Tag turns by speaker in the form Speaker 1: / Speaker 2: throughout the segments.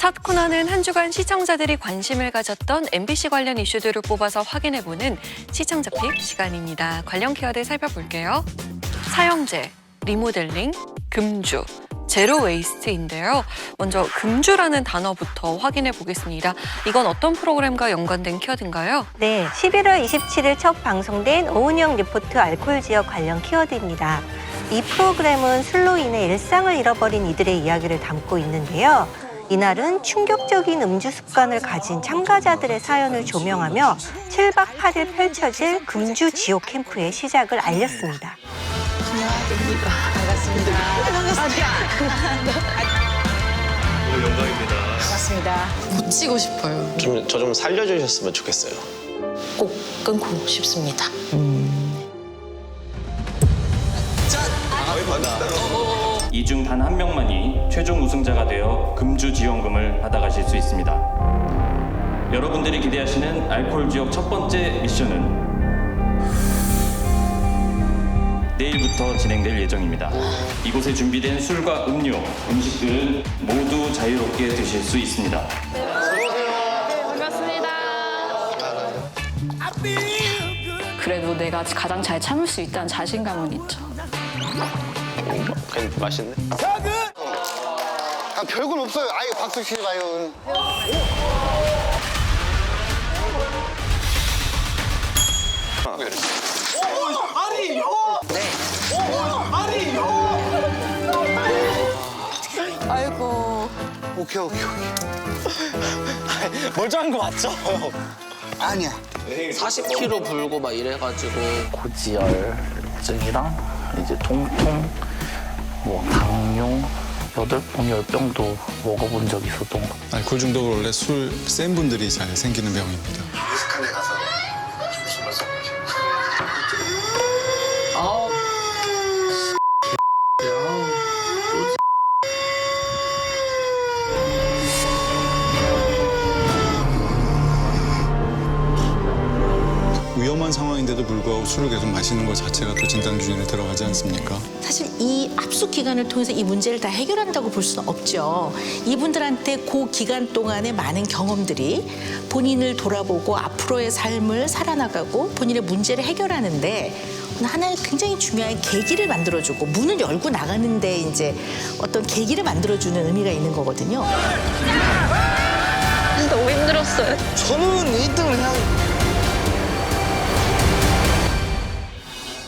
Speaker 1: 첫 코너는 한 주간 시청자들이 관심을 가졌던 MBC 관련 이슈들을 뽑아서 확인해보는 시청자 픽 시간입니다. 관련 키워드 살펴볼게요. 사형제, 리모델링, 금주, 제로 웨이스트인데요. 먼저 금주라는 단어부터 확인해 보겠습니다. 이건 어떤 프로그램과 연관된 키워드인가요?
Speaker 2: 네, 11월 27일 첫 방송된 오은영 리포트 알코올 지역 관련 키워드입니다. 이 프로그램은 술로 인해 일상을 잃어버린 이들의 이야기를 담고 있는데요. 이날은 충격적인 음주 습관을 가진 참가자들의 사연을 조명하며 7박 8일 펼쳐질 금주 지옥 캠프의 시작을 알렸습니다.
Speaker 3: 오늘 영광입니다.
Speaker 4: 반갑습니다.
Speaker 5: 고치고 싶어요.
Speaker 3: 저 좀 살려주셨으면 좋겠어요.
Speaker 5: 꼭 끊고 싶습니다.
Speaker 6: 이 중 단 한 명만이 최종 우승자가 되어 금주 지원금을 받아가실 수 있습니다. 여러분들이 기대하시는 알코올 지역 첫 번째 미션은 내일부터 진행될 예정입니다. 이곳에 준비된 술과 음료, 음식들은 모두 자유롭게 드실 수 있습니다.
Speaker 4: 그래도 내가 가장 잘 참을 수 있다는 자신감은 있죠.
Speaker 3: 그냥 맛있네.
Speaker 7: 아, 별건 없어요. 아예 박수 치지 마요.
Speaker 5: 아이고.
Speaker 7: 오케이.
Speaker 3: 멀쩡한 거 맞죠?
Speaker 7: 아니야.
Speaker 8: 40kg 불고 막 이래가지고 고지혈증이랑 이제 통풍, 뭐 당뇨 8병, 10병도 먹어본 적이 있었던 것 같아요.
Speaker 9: 알코올 중독은 원래 술 센 분들이 잘 생기는 병입니다.
Speaker 7: 익숙한 데 가서 술 말씀
Speaker 8: 아우
Speaker 9: 위험한 상황인데도 불구하고 술을 계속 마시는 것 자체가 또 진단 기준에 들어가지 않습니까?
Speaker 10: 사실 이 압수 기간을 통해서 이 문제를 다 해결한다고 볼 수는 없죠. 이분들한테 그 기간 동안의 많은 경험들이 본인을 돌아보고 앞으로의 삶을 살아나가고 본인의 문제를 해결하는데 하나의 굉장히 중요한 계기를 만들어주고 문을 열고 나가는데 이제 어떤 계기를 만들어주는 의미가 있는 거거든요.
Speaker 4: 너무 힘들었어요.
Speaker 8: 저는 1등을 해야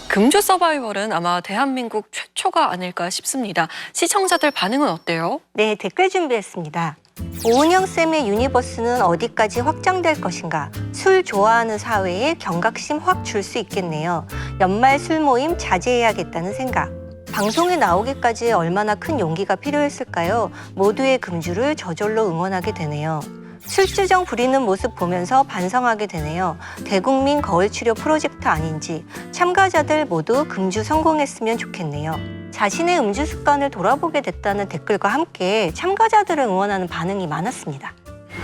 Speaker 1: 금주 서바이벌은 아마 대한민국 최초가 아닐까 싶습니다. 시청자들 반응은 어때요?
Speaker 2: 네, 댓글 준비했습니다. 오은영 쌤의 유니버스는 어디까지 확장될 것인가? 술 좋아하는 사회에 경각심 확 줄 수 있겠네요. 연말 술 모임 자제해야겠다는 생각. 방송에 나오기까지 얼마나 큰 용기가 필요했을까요? 모두의 금주를 저절로 응원하게 되네요. 술주정 부리는 모습 보면서 반성하게 되네요. 대국민 거울 치료 프로젝트 아닌지 참가자들 모두 금주 성공했으면 좋겠네요. 자신의 음주 습관을 돌아보게 됐다는 댓글과 함께 참가자들을 응원하는 반응이 많았습니다.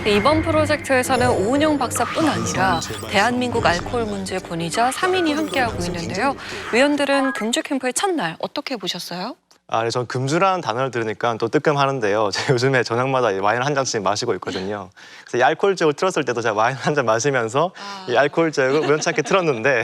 Speaker 1: 이번 프로젝트에서는 오은영 박사뿐 아니라 대한민국 알코올 문제 권위자 3인이 함께하고 있는데요. 위원들은 금주 캠프의 첫날 어떻게 보셨어요?
Speaker 11: 네, 전 금주라는 단어를 들으니까 또 뜨끔하는데요. 제가 요즘에 저녁마다 와인 한 잔씩 마시고 있거든요. 그래서 이 알코올 지역을 틀었을 때도 제가 와인 한 잔 마시면서 이 알코올 지역을 우연찮게 틀었는데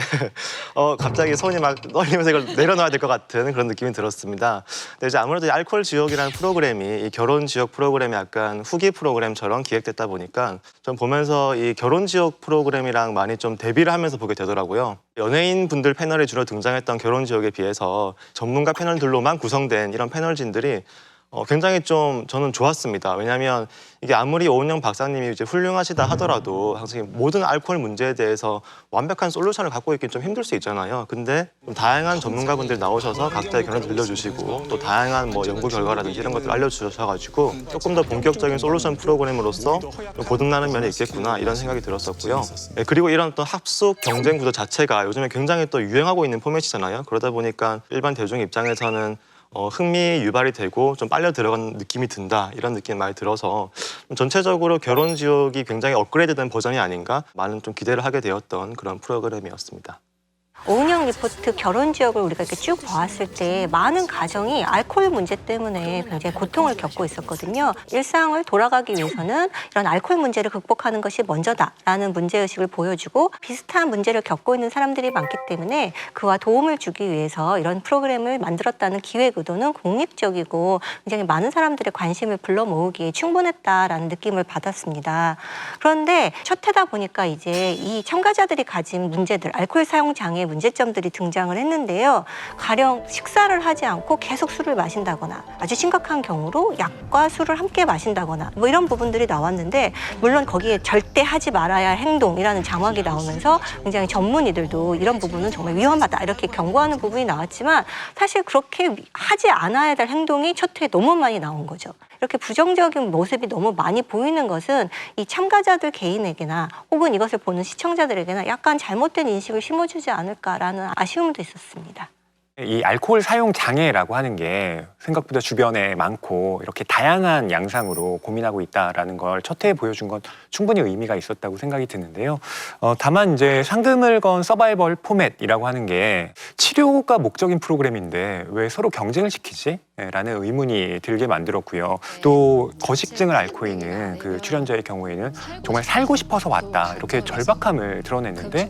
Speaker 11: 갑자기 손이 막 떨리면서 이걸 내려놔야 될 것 같은 그런 느낌이 들었습니다. 근데 이제 아무래도 이 알코올 지역이라는 프로그램이 이 결혼 지역 프로그램이 약간 후기 프로그램처럼 기획됐다 보니까 좀 보면서 이 결혼 지역 프로그램이랑 많이 좀 대비를 하면서 보게 되더라고요. 연예인 분들 패널에 주로 등장했던 결혼 지역에 비해서 전문가 패널들로만 구성된 이런 패널진들이 굉장히 좀 저는 좋았습니다. 왜냐하면 이게 아무리 오은영 박사님이 이제 훌륭하시다 하더라도 항상 모든 알코올 문제에 대해서 완벽한 솔루션을 갖고 있기는 좀 힘들 수 있잖아요. 근데 좀 다양한 전문가분들 나오셔서 각자의 견해를 들려주시고 또 다양한 뭐 연구 결과라든지 이런 것들 알려주셔가지고 조금 더 본격적인 솔루션 프로그램으로서 좀 거듭나는 면이 있겠구나 이런 생각이 들었었고요. 그리고 이런 또 합숙 경쟁 구도 자체가 요즘에 굉장히 또 유행하고 있는 포맷이잖아요. 그러다 보니까 일반 대중 입장에서는 흥미 유발이 되고 좀 빨려 들어간 느낌이 든다 이런 느낌이 많이 들어서 전체적으로 결혼 지옥이 굉장히 업그레이드된 버전이 아닌가 많은 좀 기대를 하게 되었던 그런 프로그램이었습니다.
Speaker 2: 오은영 리포트 결혼 지역을 우리가 이렇게 쭉 보았을 때 많은 가정이 알코올 문제 때문에 굉장히 고통을 겪고 있었거든요. 일상을 돌아가기 위해서는 이런 알코올 문제를 극복하는 것이 먼저다라는 문제의식을 보여주고 비슷한 문제를 겪고 있는 사람들이 많기 때문에 그와 도움을 주기 위해서 이런 프로그램을 만들었다는 기획 의도는 공익적이고 굉장히 많은 사람들의 관심을 불러 모으기에 충분했다라는 느낌을 받았습니다. 그런데 첫 해다 보니까 이제 이 참가자들이 가진 문제들, 알코올 사용 장애 문제점들이 등장을 했는데요. 가령 식사를 하지 않고 계속 술을 마신다거나 아주 심각한 경우로 약과 술을 함께 마신다거나 뭐 이런 부분들이 나왔는데 물론 거기에 절대 하지 말아야 할 행동이라는 자막이 나오면서 굉장히 전문의들도 이런 부분은 정말 위험하다 이렇게 경고하는 부분이 나왔지만 사실 그렇게 하지 않아야 될 행동이 첫 해에 너무 많이 나온 거죠. 이렇게 부정적인 모습이 너무 많이 보이는 것은 이 참가자들 개인에게나 혹은 이것을 보는 시청자들에게나 약간 잘못된 인식을 심어주지 않을까라는 아쉬움도 있었습니다.
Speaker 12: 이 알코올 사용 장애라고 하는 게 생각보다 주변에 많고 이렇게 다양한 양상으로 고민하고 있다라는 걸 첫 해에 보여준 건 충분히 의미가 있었다고 생각이 드는데요. 다만 이제 상금을 건 서바이벌 포맷이라고 하는 게 치료가 목적인 프로그램인데 왜 서로 경쟁을 시키지? 라는 의문이 들게 만들었고요. 또 거식증을 앓고 있는 그 출연자의 경우에는 정말 살고 싶어서 왔다 이렇게 절박함을 드러냈는데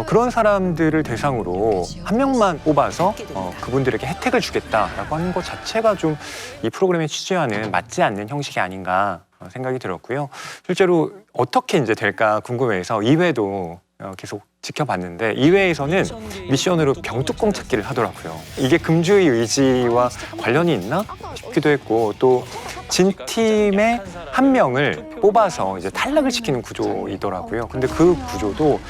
Speaker 12: 그런 사람들을 대상으로 한 명만 뽑아서 그분들에게 혜택을 주겠다라고 하는 것 자체가 좀 이 프로그램의 취지와는 맞지 않는 형식이 아닌가 생각이 들었고요. 실제로 어떻게 이제 될까 궁금해서 2회도 계속 지켜봤는데 2회에서는 미션으로 병뚜껑 찾기를 하더라고요. 이게 금주의 의지와 관련이 있나 싶기도 했고 또 진 팀의 한 명을 뽑아서 이제 탈락을 시키는 구조이더라고요. 근데 그 구조도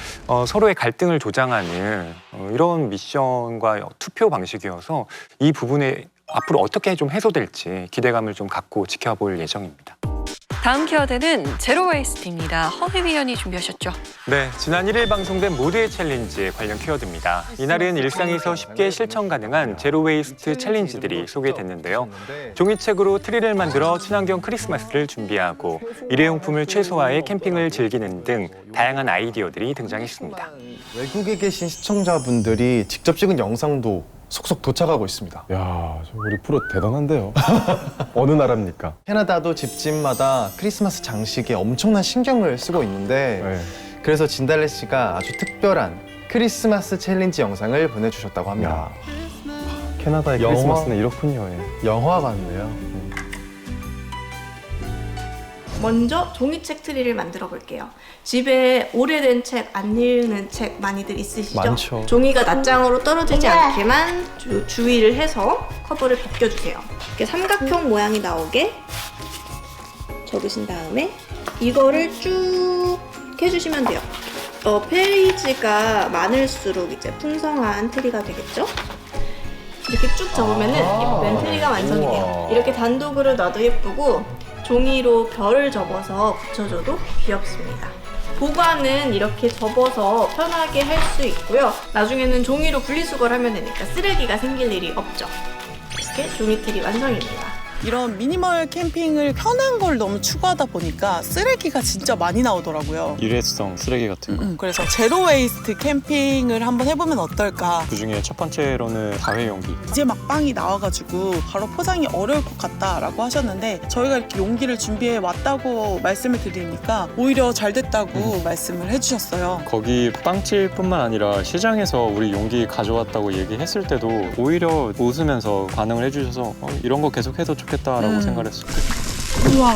Speaker 12: 서로의 갈등을 조장하는 이런 미션과 투표 방식이어서 이 부분에 앞으로 어떻게 좀 해소될지 기대감을 좀 갖고 지켜볼 예정입니다.
Speaker 1: 다음 키워드는 제로 웨이스트입니다. 허회 위원이 준비하셨죠?
Speaker 12: 네, 지난 1일 방송된 모두의 챌린지 관련 키워드입니다. 이날은 일상에서 쉽게 실천 가능한 제로 웨이스트 챌린지들이 소개됐는데요. 종이책으로 트리를 만들어 친환경 크리스마스를 준비하고 일회용품을 최소화해 캠핑을 즐기는 등 다양한 아이디어들이 등장했습니다.
Speaker 13: 외국에 계신 시청자분들이 직접 찍은 영상도 속속 도착하고 있습니다.
Speaker 14: 야, 우리 프로 대단한데요. 어느 나라입니까?
Speaker 13: 캐나다도 집집마다 크리스마스 장식에 엄청난 신경을 쓰고 있는데
Speaker 14: 네.
Speaker 13: 그래서 진달래 씨가 아주 특별한 크리스마스 챌린지 영상을 보내주셨다고 합니다.
Speaker 14: 캐나다의 크리스마스는 이렇군요.
Speaker 13: 영화 같네요.
Speaker 15: 먼저 종이책 트리를 만들어 볼게요. 집에 오래된 책, 안 읽는 책 많이들 있으시죠?
Speaker 14: 많죠.
Speaker 15: 종이가 낱장으로 떨어지지 않게만 주의를 해서 커버를 벗겨주세요. 이렇게 삼각형 모양이 나오게 접으신 다음에 이거를 쭉 해주시면 돼요. 페이지가 많을수록 이제 풍성한 트리가 되겠죠? 이렇게 쭉 접으면은 예쁜 트리가 완성이 돼요. 이렇게 단독으로 놔도 예쁘고 종이로 별을 접어서 붙여줘도 귀엽습니다. 보관은 이렇게 접어서 편하게 할 수 있고요. 나중에는 종이로 분리수거를 하면 되니까 쓰레기가 생길 일이 없죠. 이렇게 종이틀이 완성입니다.
Speaker 16: 이런 미니멀 캠핑을 편한 걸 너무 추구하다 보니까 쓰레기가 진짜 많이 나오더라고요.
Speaker 6: 일회성 쓰레기 같은 거.
Speaker 16: 그래서 제로 웨이스트 캠핑을 한번 해보면 어떨까.
Speaker 6: 그중에 첫 번째로는 다회용기.
Speaker 16: 이제 막 빵이 나와가지고 바로 포장이 어려울 것 같다라고 하셨는데 저희가 이렇게 용기를 준비해 왔다고 말씀을 드리니까 오히려 잘 됐다고 말씀을 해주셨어요.
Speaker 6: 거기 빵집뿐만 아니라 시장에서 우리 용기 가져왔다고 얘기했을 때도 오히려 웃으면서 반응을 해주셔서 이런 거 계속해도 좋겠다라고 생각을 했을 때.
Speaker 16: 우와.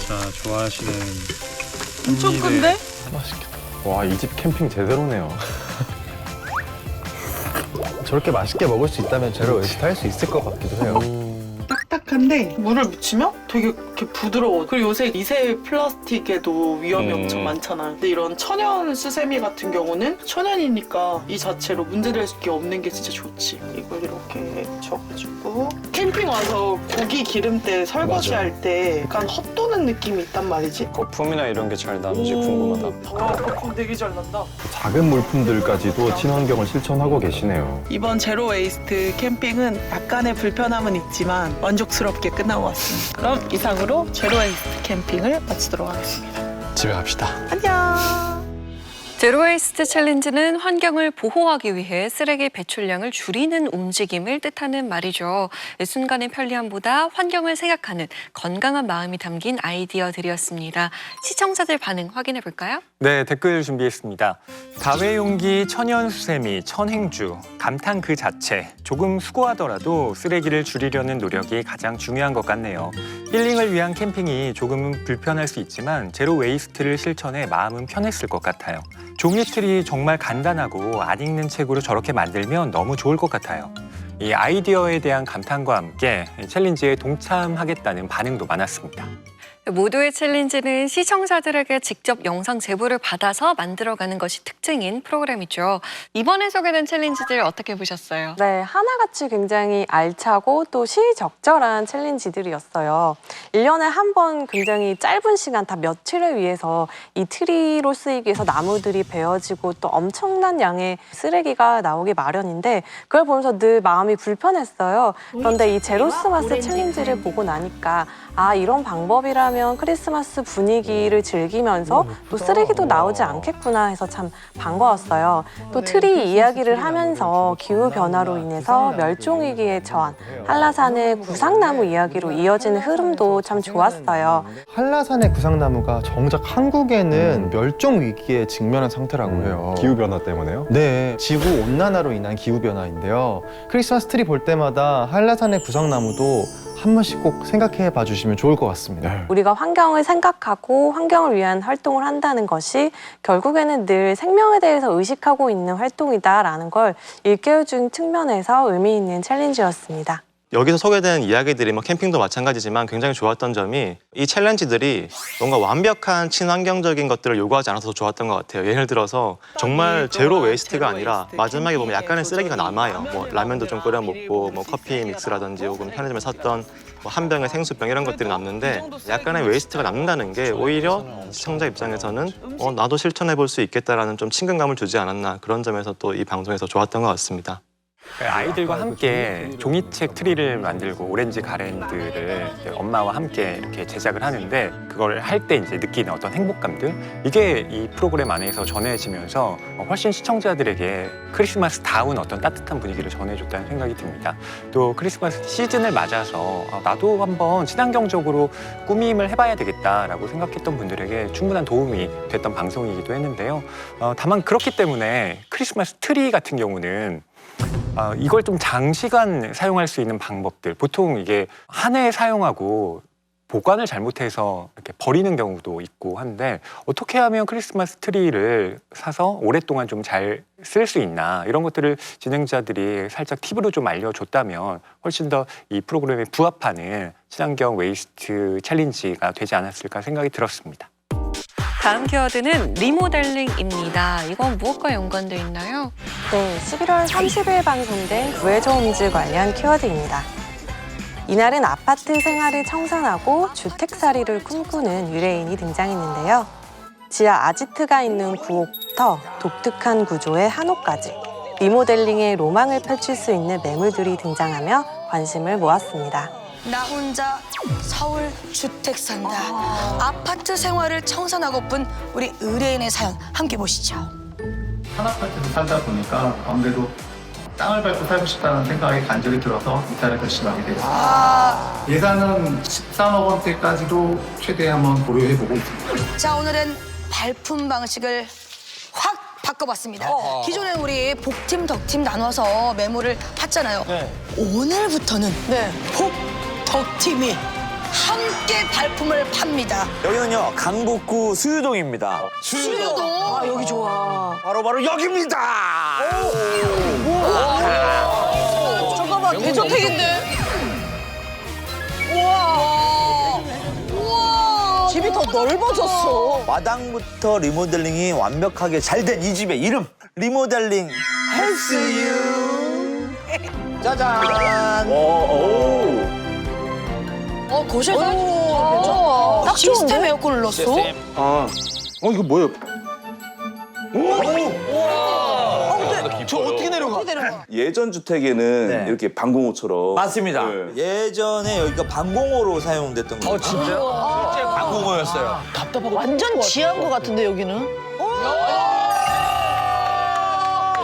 Speaker 6: 자, 좋아하시는
Speaker 16: 엄청 큰데?
Speaker 14: 맛있겠다. 와, 이 집 캠핑 제대로네요.
Speaker 13: 저렇게 맛있게 먹을 수 있다면 제로 웨이스트 할 수 있을 것 같기도 해요.
Speaker 16: 딱딱한데 물을 묻히면 되게 이렇게 부드러워. 그리고 요새 미세 플라스틱에도 위험이 엄청 많잖아요. 근데 이런 천연 수세미 같은 경우는 천연이니까 이 자체로 문제될 게 없는 게 진짜 좋지. 이걸 이렇게 접어주고 캠핑 와서 고기 기름때 설거지할 때 약간 헛도는 느낌이 있단 말이지.
Speaker 6: 거품이나 이런 게 잘 나는지 궁금하다.
Speaker 16: 거품 되게 잘 난다.
Speaker 14: 작은 물품들까지도 친환경을 실천하고 계시네요.
Speaker 16: 이번 제로 웨이스트 캠핑은 약간의 불편함은 있지만 만족스럽게 끝나고 왔습니다. 그럼 이상으로 제로 웨이스트 캠핑을 마치도록 하겠습니다.
Speaker 6: 집에 갑시다.
Speaker 16: 안녕.
Speaker 1: 제로웨이스트 챌린지는 환경을 보호하기 위해 쓰레기 배출량을 줄이는 움직임을 뜻하는 말이죠. 순간의 편리함보다 환경을 생각하는 건강한 마음이 담긴 아이디어들이었습니다. 시청자들 반응 확인해 볼까요?
Speaker 12: 네, 댓글 준비했습니다. 다회용기, 천연수세미, 천행주, 감탄 그 자체. 조금 수고하더라도 쓰레기를 줄이려는 노력이 가장 중요한 것 같네요. 힐링을 위한 캠핑이 조금은 불편할 수 있지만 제로 웨이스트를 실천해 마음은 편했을 것 같아요. 종이틀이 정말 간단하고 안 읽는 책으로 저렇게 만들면 너무 좋을 것 같아요. 이 아이디어에 대한 감탄과 함께 챌린지에 동참하겠다는 반응도 많았습니다.
Speaker 1: 모두의 챌린지는 시청자들에게 직접 영상 제보를 받아서 만들어가는 것이 특징인 프로그램이죠. 이번에 소개된 챌린지들 어떻게 보셨어요?
Speaker 17: 네, 하나같이 굉장히 알차고 또 시의적절한 챌린지들이었어요. 1년에 한 번 굉장히 짧은 시간, 다 며칠을 위해서 이 트리로 쓰이기 위해서 나무들이 베어지고 또 엄청난 양의 쓰레기가 나오기 마련인데 그걸 보면서 늘 마음이 불편했어요. 그런데 이 제로스마스 챌린지를 보고 나니까 아, 이런 방법이라면 크리스마스 분위기를 즐기면서 또 쓰레기도 나오지 않겠구나 해서 참 반가웠어요. 또 트리 이야기를 하면서 기후변화로 인해서 멸종위기에 처한 한라산의 구상나무 이야기로 이어지는 흐름도 참 좋았어요.
Speaker 13: 한라산의 구상나무가 정작 한국에는 멸종 위기에 직면한 상태라고 해요.
Speaker 14: 기후변화 때문에요?
Speaker 13: 네, 지구 온난화로 인한 기후변화인데요. 크리스마스 트리 볼 때마다 한라산의 구상나무도 한 번씩 꼭 생각해 봐 주시면 좋을 것 같습니다.
Speaker 17: 우리가 환경을 생각하고 환경을 위한 활동을 한다는 것이 결국에는 늘 생명에 대해서 의식하고 있는 활동이다라는 걸 일깨워준 측면에서 의미 있는 챌린지였습니다.
Speaker 11: 여기서 소개된 이야기들이 캠핑도 마찬가지지만 굉장히 좋았던 점이 이 챌린지들이 뭔가 완벽한 친환경적인 것들을 요구하지 않아서 좋았던 것 같아요. 예를 들어서 정말 제로 웨이스트가 아니라 마지막에 보면 약간의 쓰레기가 남아요. 라면도 좀 끓여 먹고 커피 믹스라든지 혹은 편의점에 샀던 한 병의 생수병 이런 것들이 남는데 약간의 웨이스트가 남는다는 게 오히려 시청자 입장에서는 나도 실천해 볼 수 있겠다라는 좀 친근감을 주지 않았나 그런 점에서 또 이 방송에서 좋았던 것 같습니다.
Speaker 12: 아이들과 함께 종이책 트리를 만들고 오렌지 가랜드를 엄마와 함께 이렇게 제작을 하는데 그걸 할 때 이제 느끼는 어떤 행복감들 이게 이 프로그램 안에서 전해지면서 훨씬 시청자들에게 크리스마스다운 어떤 따뜻한 분위기를 전해줬다는 생각이 듭니다. 또 크리스마스 시즌을 맞아서 나도 한번 친환경적으로 꾸밈을 해봐야 되겠다라고 생각했던 분들에게 충분한 도움이 됐던 방송이기도 했는데요. 다만 그렇기 때문에 크리스마스 트리 같은 경우는 이걸 좀 장시간 사용할 수 있는 방법들 보통 이게 한 해 사용하고 보관을 잘못해서 이렇게 버리는 경우도 있고 한데 어떻게 하면 크리스마스 트리를 사서 오랫동안 좀 잘 쓸 수 있나 이런 것들을 진행자들이 살짝 팁으로 좀 알려줬다면 훨씬 더 이 프로그램에 부합하는 친환경 웨이스트 챌린지가 되지 않았을까 생각이 들었습니다.
Speaker 1: 다음 키워드는 리모델링입니다. 이건 무엇과 연관돼 있나요?
Speaker 17: 네, 11월 30일 방송된 구해줘홈즈 관련 키워드입니다. 이날은 아파트 생활을 청산하고 주택살이를 꿈꾸는 의뢰인이 등장했는데요. 지하 아지트가 있는 9옥부터 독특한 구조의 한옥까지 리모델링의 로망을 펼칠 수 있는 매물들이 등장하며 관심을 모았습니다.
Speaker 18: 나 혼자 서울 주택 산다. 아파트 생활을 청산하고픈 우리 의뢰인의 사연 함께 보시죠.
Speaker 19: 한 아파트에서 살다 보니까 아무래도 땅을 밟고 살고 싶다는 생각이 간절히 들어서 이사를 결심하게 되었습니다. 예산은 13억 원대까지도 최대 한번 고려해보고 있습니다.
Speaker 18: 자, 오늘은 발품 방식을 확 바꿔봤습니다. 기존에 우리 복팀, 덕팀 나눠서 매물을 팠잖아요. 오늘부터는 복, 덕팀이 함께 발품을 팝니다.
Speaker 20: 여기는요 강북구 수유동입니다.
Speaker 18: 수유동? 아, 여기 좋아.
Speaker 20: 바로 여기입니다.
Speaker 18: 잠깐만, 대저택인데? 우와. 우와. 집이 더 넓어졌어.
Speaker 20: 마당부터 리모델링이 완벽하게 잘 된 이 집의 이름 리모델링 헬스유. 짜잔.
Speaker 18: 거실 사이즈 딱 시스템 에어컨을 넣었어?
Speaker 19: 이거 뭐예요?
Speaker 20: 저 어떻게 내려가?
Speaker 21: 예전 주택에는 이렇게 방공호처럼
Speaker 20: 맞습니다. 예전에 여기가 방공호로 사용됐던 거예요. 진짜요? 실제 방공호였어요.
Speaker 18: 답답하고 완전 지하인 것 같은데 여기는?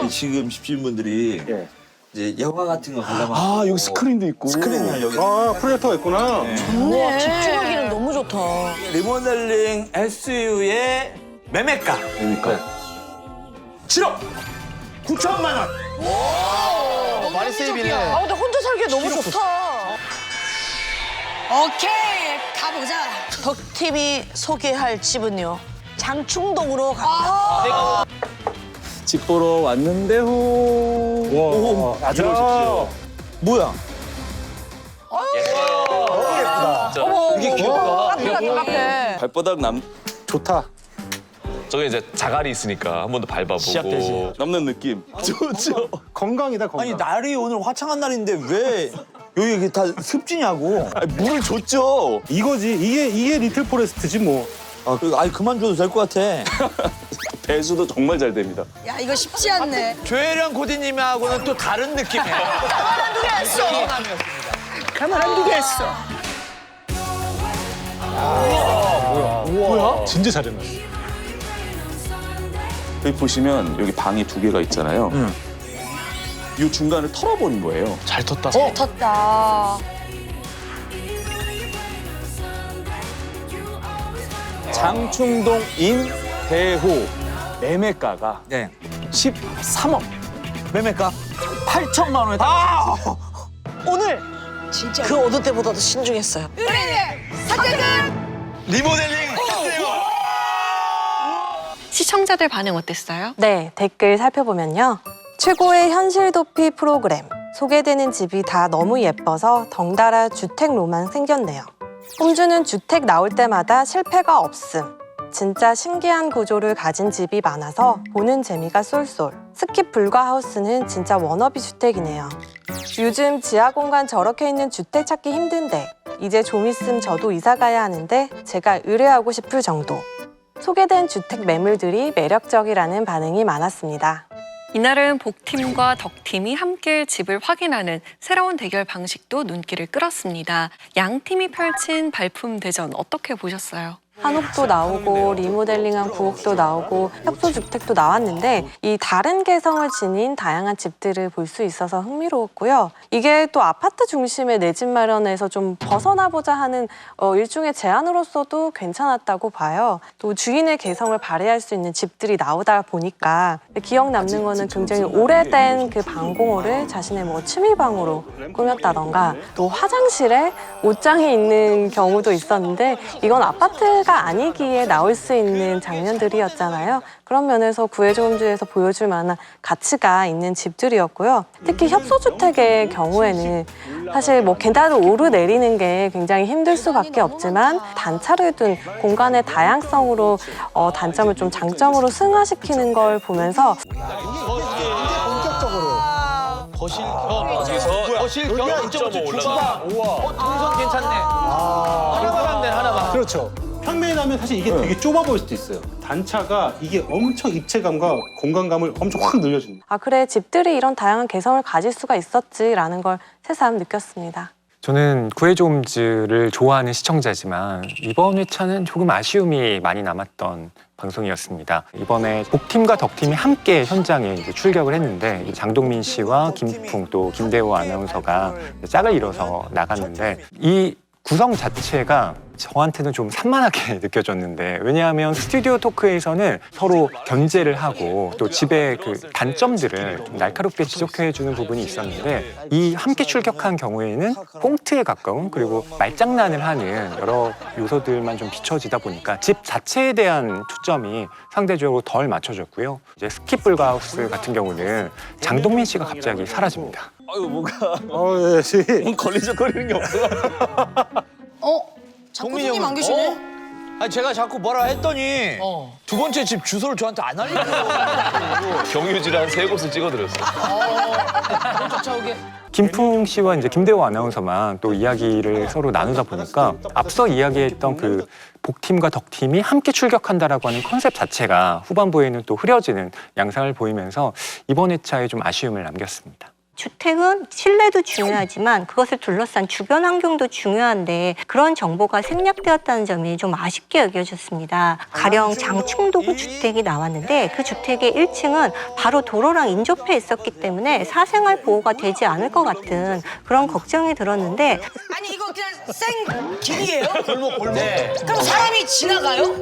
Speaker 20: 지금 집주인분들이 이제 영화 같은 거 가려면
Speaker 14: 아, 여기 스크린도 있고.
Speaker 20: 스크린이야, 여기.
Speaker 14: 아, 프로젝터가 있구나.
Speaker 18: 우와, 집중하기는 너무 좋다.
Speaker 20: 리모델링 SU의 매매가.
Speaker 14: 그러니까.
Speaker 20: 7억 9천만 원.
Speaker 18: 많이 세이비네. 아, 근데 혼자 살기에 너무 좋다. 오케이, 가보자. 덕팀이 소개할 집은요. 장충동으로 갑니다.
Speaker 21: 집 보러 왔는데요.
Speaker 14: 와, 아주 멋있죠.
Speaker 20: 뭐야?
Speaker 18: 어머,
Speaker 21: 이게 귀엽다.
Speaker 18: 카페.
Speaker 21: 발바닥
Speaker 14: 좋다.
Speaker 3: 저게 이제 자갈이 있으니까 한 번 더 밟아보고
Speaker 20: 시작되지.
Speaker 21: 남는 느낌. 좋죠.
Speaker 14: 건강이다, 건강.
Speaker 20: 아니 날이 오늘 화창한 날인데 왜 여기 이게 다 습지냐고.
Speaker 21: 아니, 물을 줬죠.
Speaker 14: 이거지. 이게 리틀 포레스트지 뭐.
Speaker 20: 아니 그만 줘도 될 것 같아.
Speaker 21: 배수도 정말 잘 됩니다.
Speaker 18: 야, 이거 쉽지 않네.
Speaker 20: 조혜련 고디님하고는 또 다른 느낌이에요.
Speaker 18: 가만 안 두게 했어. 가만 안 두게 했어.
Speaker 14: 뭐야? 진짜 잘해놨어.
Speaker 21: 여기 보시면 여기 방이 2개가 있잖아요. 이 중간을 털어버린 거예요.
Speaker 14: 잘 텄다.
Speaker 18: 잘 텄다.
Speaker 21: 장충동 임대호 매매가가 13억.
Speaker 20: 매매가 8천만 원에 다.
Speaker 18: 오늘 진짜 그 어느 때보다도 신중했어요. 의뢰인의 선택은
Speaker 20: 리모델링.
Speaker 1: 시청자들 반응 어땠어요?
Speaker 17: 네, 댓글 살펴보면요. 최고의 현실 도피 프로그램. 소개되는 집이 다 너무 예뻐서 덩달아 주택 로망 생겼네요. 홈주는 주택 나올 때마다 실패가 없음. 진짜 신기한 구조를 가진 집이 많아서 보는 재미가 쏠쏠. 스킵 불가 하우스는 진짜 워너비 주택이네요. 요즘 지하 공간 저렇게 있는 주택 찾기 힘든데 이제 좀 있으면 저도 이사 가야 하는데 제가 의뢰하고 싶을 정도. 소개된 주택 매물들이 매력적이라는 반응이 많았습니다.
Speaker 1: 이날은 복팀과 덕팀이 함께 집을 확인하는 새로운 대결 방식도 눈길을 끌었습니다. 양 팀이 펼친 발품 대전 어떻게 보셨어요?
Speaker 17: 한옥도 나오고 리모델링한 구옥도 나오고 협소주택도 나왔는데 이 다른 개성을 지닌 다양한 집들을 볼 수 있어서 흥미로웠고요. 이게 또 아파트 중심의 내 집 마련에서 좀 벗어나보자 하는 일종의 제안으로서도 괜찮았다고 봐요. 또 주인의 개성을 발휘할 수 있는 집들이 나오다 보니까 기억 남는 거는 굉장히 오래된 그 방공호를 자신의 뭐 취미방으로 꾸몄다던가 또 화장실에 옷장이 있는 경우도 있었는데 이건 아파트가 아니기에 나올 수 있는 장면들이었잖아요. 그런 면에서 구해조금주에서 보여줄 만한 가치가 있는 집들이었고요. 특히 협소주택의 경우에는 사실 뭐 계단을 오르내리는 게 굉장히 힘들 수밖에 없지만 단차를 둔 공간의 다양성으로 단점을 좀 장점으로 승화시키는 걸 보면서
Speaker 20: 거실 경 2.5 올라가. 동선 괜찮네. 하나만 하면 돼, 하나만.
Speaker 14: 그렇죠. 평면에 나면 사실 이게 되게 좁아 보일 수도 있어요. 단차가 이게 엄청 입체감과 공간감을 엄청 확 늘려줍니다.
Speaker 17: 아 그래 집들이 이런 다양한 개성을 가질 수가 있었지라는 걸 새삼 느꼈습니다.
Speaker 12: 저는 구해조음즈를 좋아하는 시청자지만 이번 회차는 조금 아쉬움이 많이 남았던 방송이었습니다. 이번에 복팀과 덕팀이 함께 현장에 이제 출격을 했는데 장동민 씨와 김풍 또 김대호 아나운서가 짝을 이뤄서 나갔는데 이 구성 자체가 저한테는 좀 산만하게 느껴졌는데 왜냐하면 스튜디오 토크에서는 서로 견제를 하고 또 집의 그 단점들을 좀 날카롭게 지적해주는 부분이 있었는데 이 함께 출격한 경우에는 꽁트에 가까운 그리고 말장난을 하는 여러 요소들만 좀 비춰지다 보니까 집 자체에 대한 초점이 상대적으로 덜 맞춰졌고요. 이제 스킵 불가 하우스 같은 경우는 장동민 씨가 갑자기 사라집니다.
Speaker 21: 아유 뭐가
Speaker 20: 걸리적거리는 게 없어.
Speaker 18: 장군님 안 계시네?
Speaker 20: 아니 제가 자꾸 뭐라 했더니 두 번째 집 주소를 저한테 안 알려줘요.
Speaker 3: 경유지를 한 3곳을 찍어드렸어요.
Speaker 18: 쫓아오게.
Speaker 12: 김풍 씨와 이제 김대호 아나운서만 또 이야기를 서로 나누다 보니까 앞서 이야기했던 그 복팀과 덕팀이 함께 출격한다라고 하는 컨셉 자체가 후반부에는 또 흐려지는 양상을 보이면서 이번 회차에 좀 아쉬움을 남겼습니다.
Speaker 2: 주택은 실내도 중요하지만 그것을 둘러싼 주변 환경도 중요한데 그런 정보가 생략되었다는 점이 좀 아쉽게 여겨졌습니다. 가령 장충도구 주택이 나왔는데 그 주택의 1층은 바로 도로랑 인접해 있었기 때문에 사생활 보호가 되지 않을 것 같은 그런 걱정이 들었는데
Speaker 18: 아니 이거 그냥 생 길이에요?
Speaker 20: 골목. 네.
Speaker 18: 그럼 사람이 지나가요?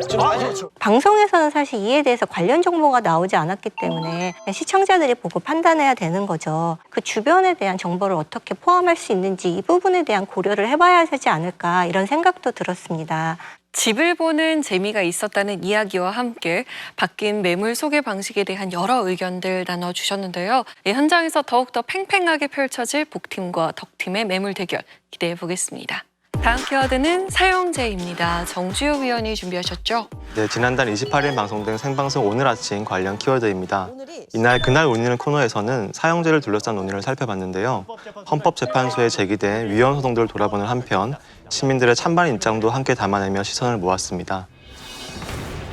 Speaker 2: 방송에서는 사실 이에 대해서 관련 정보가 나오지 않았기 때문에 시청자들이 보고 판단해야 되는 거죠. 그 주변에 대한 정보를 어떻게 포함할 수 있는지 이 부분에 대한 고려를 해봐야 하지 않을까 이런 생각도 들었습니다.
Speaker 1: 집을 보는 재미가 있었다는 이야기와 함께 바뀐 매물 소개 방식에 대한 여러 의견들 나눠주셨는데요. 현장에서 더욱더 팽팽하게 펼쳐질 복팀과 덕팀의 매물 대결 기대해 보겠습니다. 다음 키워드는 사형제입니다. 정주효 위원이 준비하셨죠?
Speaker 11: 네, 지난달 28일 방송된 생방송 오늘 아침 관련 키워드입니다. 이날 그날 우리는 코너에서는 사형제를 둘러싼 논의를 살펴봤는데요. 헌법재판소에 제기된 위헌 소송들을 돌아보는 한편 시민들의 찬반 입장도 함께 담아내며 시선을 모았습니다.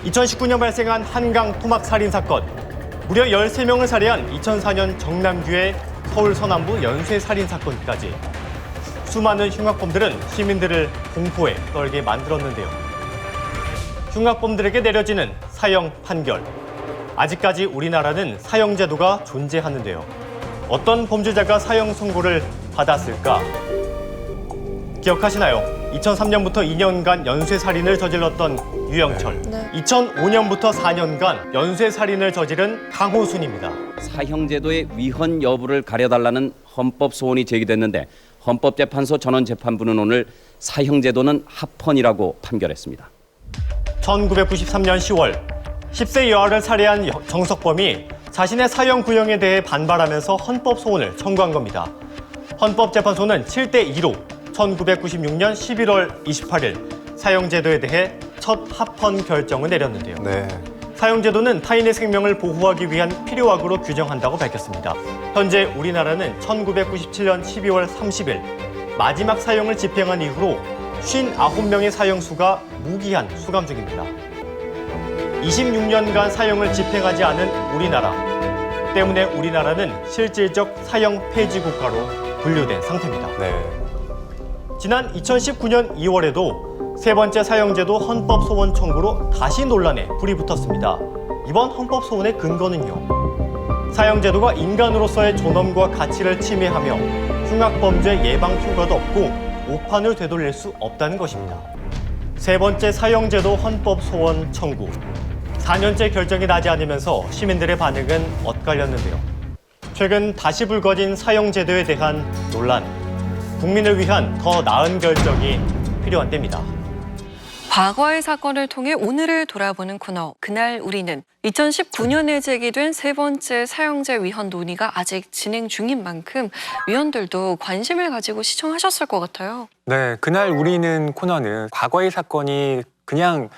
Speaker 5: 2019년 발생한 한강 토막 살인 사건. 무려 13명을 살해한 2004년 정남규의 서울 서남부 연쇄 살인 사건까지. 수많은 흉악범들은 시민들을 공포에 떨게 만들었는데요. 흉악범들에게 내려지는 사형 판결. 아직까지 우리나라는 사형제도가 존재하는데요. 어떤 범죄자가 사형 선고를 받았을까? 기억하시나요? 2003년부터 2년간 연쇄살인을 저질렀던 유영철. 2005년부터 4년간 연쇄살인을 저지른 강호순입니다.
Speaker 22: 사형제도의 위헌 여부를 가려달라는 헌법 소원이 제기됐는데 헌법재판소 전원재판부는 오늘 사형제도는 합헌이라고 판결했습니다.
Speaker 5: 1993년 10월 10세 여아를 살해한 정석범이 자신의 사형 구형에 대해 반발하면서 헌법 소원을 청구한 겁니다. 헌법재판소는 7대2로 1996년 11월 28일 사형제도에 대해 첫 합헌 결정을 내렸는데요. 사형제도는 타인의 생명을 보호하기 위한 필요악으로 규정한다고 밝혔습니다. 현재 우리나라는 1997년 12월 30일 마지막 사형을 집행한 이후로 59명의 사형수가 무기한 수감 중입니다. 26년간 사형을 집행하지 않은 우리나라 때문에 우리나라는 실질적 사형 폐지 국가로 분류된 상태입니다. 지난 2019년 2월에도 세 번째 사형제도 헌법소원 청구로 다시 논란에 불이 붙었습니다. 이번 헌법소원의 근거는요. 사형제도가 인간으로서의 존엄과 가치를 침해하며 흉악범죄 예방 효과도 없고 오판을 되돌릴 수 없다는 것입니다. 세 번째 사형제도 헌법소원 청구. 4년째 결정이 나지 않으면서 시민들의 반응은 엇갈렸는데요. 최근 다시 불거진 사형제도에 대한 논란. 국민을 위한 더 나은 결정이 필요한 때입니다.
Speaker 1: 과거의 사건을 통해 오늘을 돌아보는 코너 그날 우리는 2019년에 제기된 세 번째 사형제 위헌 논의가 아직 진행 중인 만큼 위원들도 관심을 가지고 시청하셨을 것 같아요.
Speaker 12: 네, 그날 우리는 코너는 과거의 사건이 그냥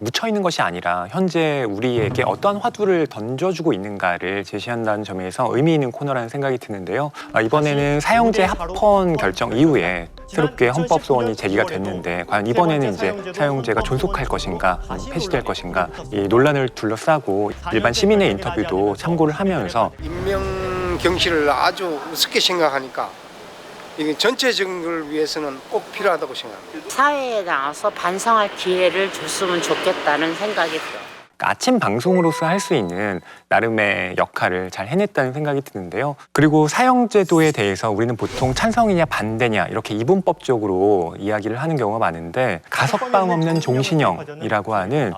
Speaker 12: 묻혀있는 것이 아니라 현재 우리에게 어떠한 화두를 던져주고 있는가를 제시한다는 점에서 의미 있는 코너라는 생각이 드는데요. 이번에는 사형제 합헌 결정 이후에 새롭게 헌법소원이 제기가 됐는데 과연 이번에는 이제 사형제가 존속할 것인가 폐지될 것인가 이 논란을 둘러싸고 일반 시민의 인터뷰도 참고를 하면서
Speaker 23: 인명 경시를 아주 우습게 생각하니까 이게 전체적인 걸 위해서는 꼭 필요하다고 생각합니다.
Speaker 24: 사회에 나와서 반성할 기회를 줬으면 좋겠다는 생각이 들어요.
Speaker 12: 아침 방송으로서 할 수 있는 나름의 역할을 잘 해냈다는 생각이 드는데요. 그리고 사형제도에 대해서 우리는 보통 찬성이냐 반대냐 이렇게 이분법적으로 이야기를 하는 경우가 많은데 가석방 없는 종신형이라고 하는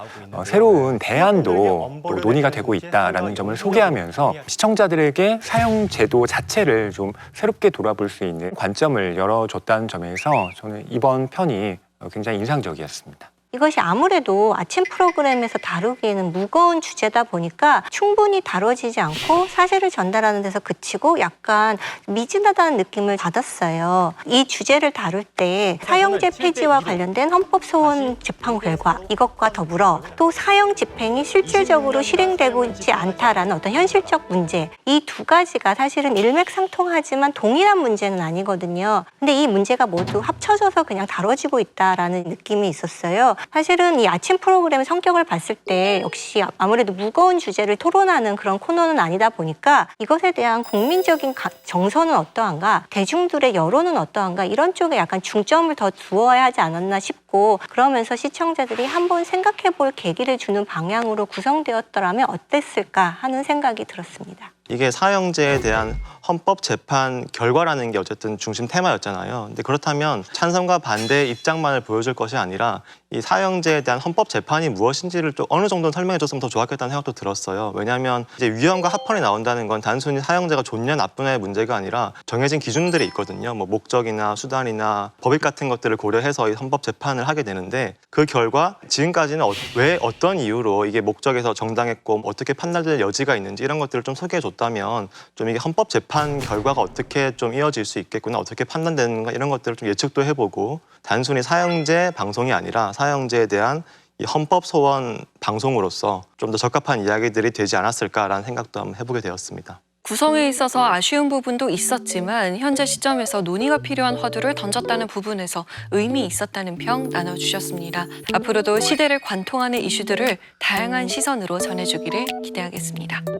Speaker 12: 새로운 대안도 또 논의가 되고 있다는 점을 소개하면서 시청자들에게 사형제도 자체를 좀 새롭게 돌아볼 수 있는 관점을 열어줬다는 점에서 저는 이번 편이 굉장히 인상적이었습니다.
Speaker 2: 이것이 아무래도 아침 프로그램에서 다루기에는 무거운 주제다 보니까 충분히 다뤄지지 않고 사실을 전달하는 데서 그치고 약간 미진하다는 느낌을 받았어요. 이 주제를 다룰 때 사형제 폐지와 관련된 헌법소원 재판 결과 이것과 더불어 또 사형 집행이 실질적으로 실행되고 있지 않다라는 어떤 현실적 문제 이 두 가지가 사실은 일맥상통하지만 동일한 문제는 아니거든요. 근데 이 문제가 모두 합쳐져서 그냥 다뤄지고 있다라는 느낌이 있었어요. 사실은 이 아침 프로그램의 성격을 봤을 때 역시 아무래도 무거운 주제를 토론하는 그런 코너는 아니다 보니까 이것에 대한 국민적인 정서는 어떠한가, 대중들의 여론은 어떠한가 이런 쪽에 약간 중점을 더 두어야 하지 않았나 싶고, 그러면서 시청자들이 한번 생각해 볼 계기를 주는 방향으로 구성되었더라면 어땠을까 하는 생각이 들었습니다.
Speaker 11: 이게 사형제에 대한 헌법 재판 결과라는 게 어쨌든 중심 테마였잖아요. 근데 그렇다면 찬성과 반대의 입장만을 보여줄 것이 아니라 이 사형제에 대한 헌법 재판이 무엇인지를 좀 어느 정도는 설명해줬으면 더 좋았겠다는 생각도 들었어요. 왜냐하면 이제 위헌과 합헌이 나온다는 건 단순히 사형제가 좋냐 나쁘냐의 문제가 아니라 정해진 기준들이 있거든요. 뭐 목적이나 수단이나 법익 같은 것들을 고려해서 이 헌법 재판을 하게 되는데, 그 결과 지금까지는 왜 어떤 이유로 이게 목적에서 정당했고 어떻게 판단될 여지가 있는지 이런 것들을 좀 소개해줬다면 좀 이게 헌법 재판 결과가 어떻게 좀 이어질 수 있겠구나, 어떻게 판단되는가 이런 것들을 좀 예측도 해보고, 단순히 사형제 방송이 아니라 사형제에 대한 이 헌법 소원 방송으로서 좀 더 적합한 이야기들이 되지 않았을까라는 생각도 한번 해보게 되었습니다.
Speaker 1: 구성에 있어서 아쉬운 부분도 있었지만 현재 시점에서 논의가 필요한 화두를 던졌다는 부분에서 의미 있었다는 평 나눠주셨습니다. 앞으로도 시대를 관통하는 이슈들을 다양한 시선으로 전해주기를 기대하겠습니다.